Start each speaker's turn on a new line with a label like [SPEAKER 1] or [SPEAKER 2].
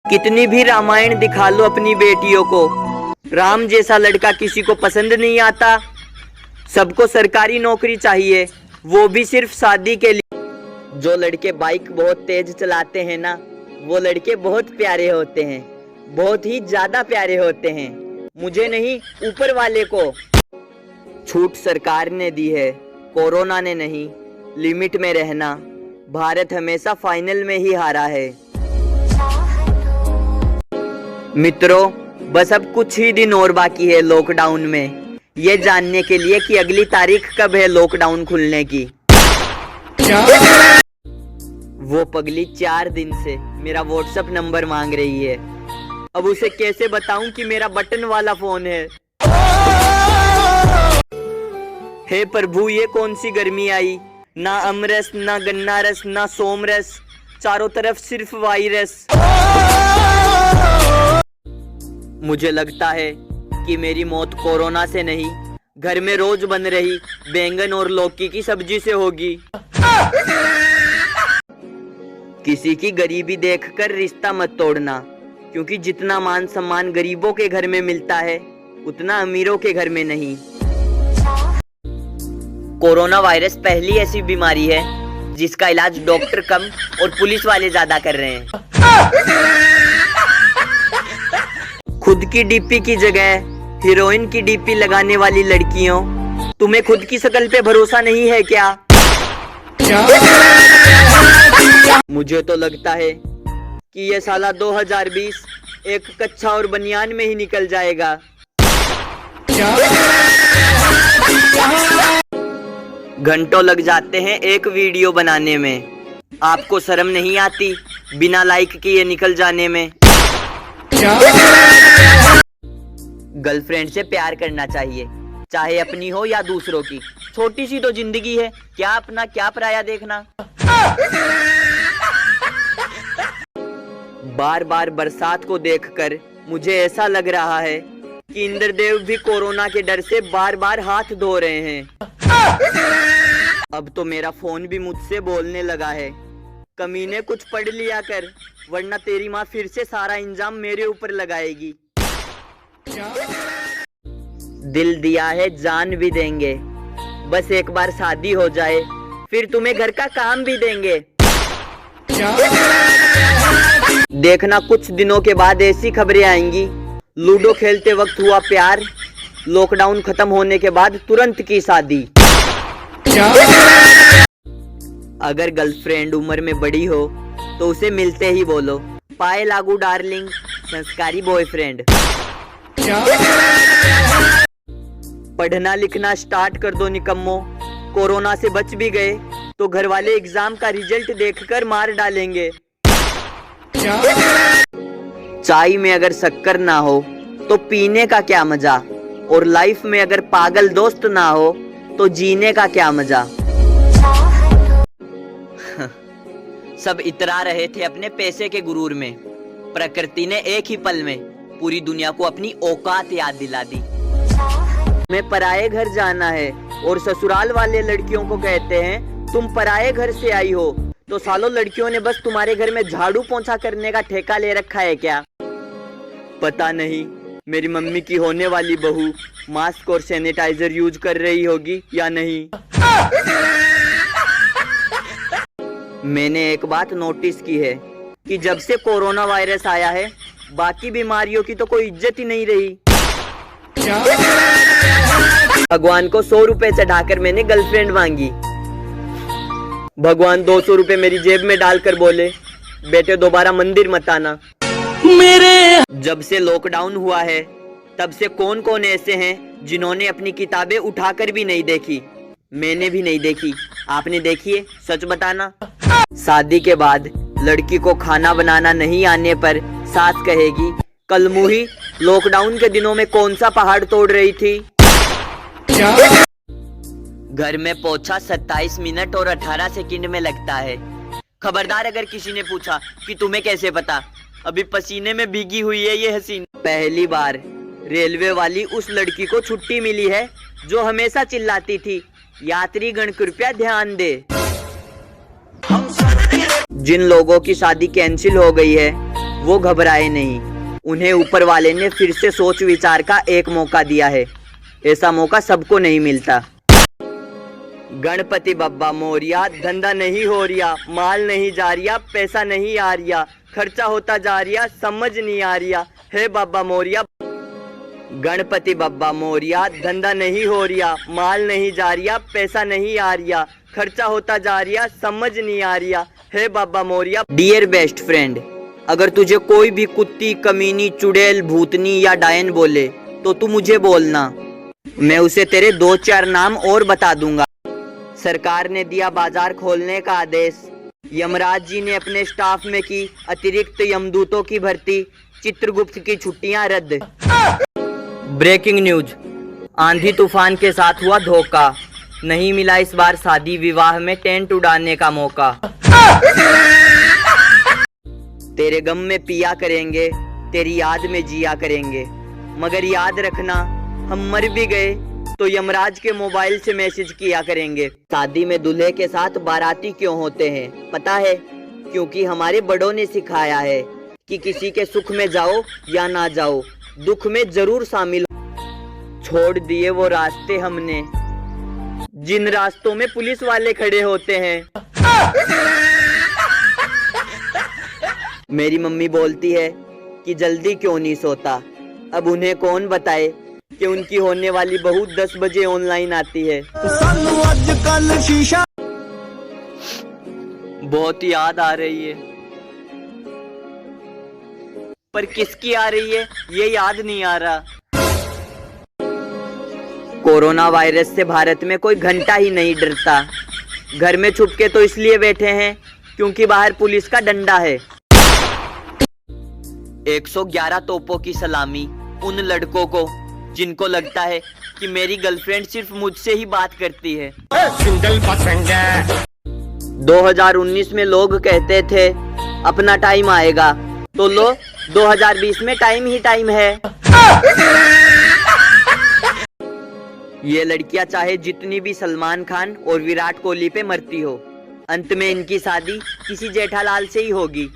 [SPEAKER 1] कितनी भी रामायण दिखा लो अपनी बेटियों को, राम जैसा लड़का किसी को पसंद नहीं आता। सबको सरकारी नौकरी चाहिए, वो भी सिर्फ शादी के लिए। जो लड़के बाइक बहुत तेज चलाते हैं ना, वो लड़के बहुत प्यारे होते हैं, बहुत ही ज्यादा प्यारे होते हैं। मुझे नहीं, ऊपर वाले को। छूट सरकार ने दी है, कोरोना ने नहीं। लिमिट में रहना, भारत हमेशा फाइनल में ही हारा है। मित्रों, बस अब कुछ ही दिन और बाकी है लॉकडाउन में, ये जानने के लिए कि अगली तारीख कब है लॉकडाउन खुलने की। वो पगली 4 दिन से मेरा व्हाट्सएप नंबर मांग रही है। अब उसे कैसे बताऊं कि मेरा बटन वाला फोन है। हे प्रभु, ये कौन सी गर्मी आई, ना अमरस, ना गन्ना रस, ना सोमरस, चारों तरफ सिर्फ वायरस। मुझे लगता है कि मेरी मौत कोरोना से नहीं, घर में रोज बन रही बैंगन और लौकी की सब्जी से होगी। किसी की गरीबी देखकर रिश्ता मत तोड़ना, क्योंकि जितना मान सम्मान गरीबों के घर में मिलता है, उतना अमीरों के घर में नहीं। कोरोना वायरस पहली ऐसी बीमारी है जिसका इलाज डॉक्टर कम और पुलिस वाले ज्यादा कर रहे हैं। खुद की डीपी की जगह हीरोइन की डीपी लगाने वाली लड़कियों, तुम्हें खुद की शक्ल पे भरोसा नहीं है क्या? मुझे तो लगता है कि ये साला 2020 एक कच्छा और बनियान में ही निकल जाएगा। घंटों लग जाते हैं एक वीडियो बनाने में, आपको शर्म नहीं आती बिना लाइक किए निकल जाने में? गर्लफ्रेंड से प्यार करना चाहिए, चाहे अपनी हो या दूसरों की। छोटी सी तो जिंदगी है, क्या अपना क्या पराया देखना। बार बार बरसात को देखकर मुझे ऐसा लग रहा है कि इंद्रदेव भी कोरोना के डर से बार बार हाथ धो रहे हैं। अब तो मेरा फोन भी मुझसे बोलने लगा है, कमीने कुछ पढ़ लिया कर, वरना तेरी माँ फिर से सारा इंजाम मेरे ऊपर लगाएगी। दिल दिया है जान भी देंगे, बस एक बार शादी हो जाए, फिर तुम्हें घर का काम भी देंगे। देखना कुछ दिनों के बाद ऐसी खबरें आएंगी, लूडो खेलते वक्त हुआ प्यार, लॉकडाउन खत्म होने के बाद तुरंत की शादी। अगर गर्लफ्रेंड उम्र में बड़ी हो तो उसे मिलते ही बोलो, पाए लागू डार्लिंग, संस्कारी बॉयफ्रेंड। पढ़ना लिखना स्टार्ट कर दो निकम्मो, कोरोना से बच भी गए तो घर वाले एग्जाम का रिजल्ट देखकर मार डालेंगे। चाय में अगर शक्कर ना हो तो पीने का क्या मजा, और लाइफ में अगर पागल दोस्त ना हो तो जीने का क्या मजा। सब इतरा रहे थे अपने पैसे के गुरूर में, प्रकृति ने एक ही पल में पूरी दुनिया को अपनी औकात याद दिला दी। मैं पराये घर जाना है और ससुराल वाले लड़कियों को कहते हैं तुम पराये घर से आई हो, तो सालों लड़कियों ने बस तुम्हारे घर में झाड़ू पोंछा करने का ठेका ले रखा है क्या? पता नहीं मेरी मम्मी की होने वाली बहू मास्क और सैनिटाइजर यूज कर रही होगी या नहीं। मैंने एक बात नोटिस की है कि जब से कोरोना वायरस आया है, बाकी बीमारियों की तो कोई इज्जत ही नहीं रही। भगवान को 100 रुपए चढ़ाकर मैंने गर्लफ्रेंड मांगी, भगवान 200 रुपए मेरी जेब में डालकर बोले, बेटे दोबारा मंदिर मत आना। जब से लॉकडाउन हुआ है तब से कौन कौन ऐसे हैं जिन्होंने अपनी किताबें उठाकर भी नहीं देखी? मैंने भी नहीं देखी, आपने देखी है? सच बताना। शादी के बाद लड़की को खाना बनाना नहीं आने पर सास कहेगी, कल मुही लॉकडाउन के दिनों में कौन सा पहाड़ तोड़ रही थी? घर में पोछा 27 मिनट और 18 सेकंड में लगता है। खबरदार अगर किसी ने पूछा कि तुम्हें कैसे पता, अभी पसीने में भीगी हुई है ये हसीन। पहली बार रेलवे वाली उस लड़की को छुट्टी मिली है जो हमेशा चिल्लाती थी, यात्रीगण कृपया ध्यान दे। जिन लोगों की शादी कैंसिल हो गई है वो घबराए नहीं। उन्हें ऊपर वाले ने फिर से सोच विचार का एक मौका दिया है। ऐसा मौका सबको नहीं मिलता। गणपति बप्पा मोरिया, धंधा नहीं हो रिया, माल नहीं जा रिया, पैसा नहीं आ रिया, खर्चा होता जा रिया, समझ नहीं आ रिया, हे बाबा मोरिया। गणपति बप्पा मोरिया, धंधा नहीं हो रिया, माल नहीं जा रिया, पैसा नहीं आ रिया, खर्चा होता जा रिया, समझ नहीं आ रिया, हे बाबा मोरिया। डियर बेस्ट फ्रेंड, अगर तुझे कोई भी कुत्ती, कमीनी, चुड़ैल, भूतनी या डायन बोले तो तू मुझे बोलना, मैं उसे तेरे 2-4 नाम और बता दूंगा। सरकार ने दिया बाजार खोलने का आदेश। यमराज जी ने अपने स्टाफ में की अतिरिक्त यमदूतों की भर्ती। चित्रगुप्त की छुट्टियां रद्द। ब्रेकिंग न्यूज, आंधी तूफान के साथ हुआ धोखा, नहीं मिला इस बार शादी विवाह में टेंट उड़ाने का मौका। तेरे गम में पिया करेंगे, तेरी याद में जिया करेंगे, मगर याद रखना हम मर भी गए तो यमराज के मोबाइल से मैसेज किया करेंगे। शादी में दूल्हे के साथ बाराती क्यों होते हैं पता है? क्योंकि हमारे बड़ों ने सिखाया है कि किसी के सुख में जाओ या ना जाओ, दुख में जरूर शामिल हो। छोड़ दिए वो रास्ते हमने जिन रास्तों में पुलिस वाले खड़े होते हैं। मेरी मम्मी बोलती है कि जल्दी क्यों नहीं सोता। अब उन्हें कौन बताए कि उनकी होने वाली बहू 10 बजे ऑनलाइन आती है। बहुत याद आ रही है, पर किसकी आ रही है ये याद नहीं आ रहा। कोरोना वायरस से भारत में कोई घंटा ही नहीं डरता। घर में छुप के तो इसलिए बैठे हैं क्योंकि बाहर पुलिस का डंडा है। 111 तोपों की सलामी उन लड़कों को जिनको लगता है कि मेरी गर्लफ्रेंड सिर्फ मुझसे ही बात करती है। 2019 में लोग कहते थे अपना टाइम आएगा, तो लो 2020 में टाइम ही टाइम है। ये लड़कियां चाहे जितनी भी सलमान खान और विराट कोहली पे मरती हो, अंत में इनकी शादी किसी जेठालाल से ही होगी।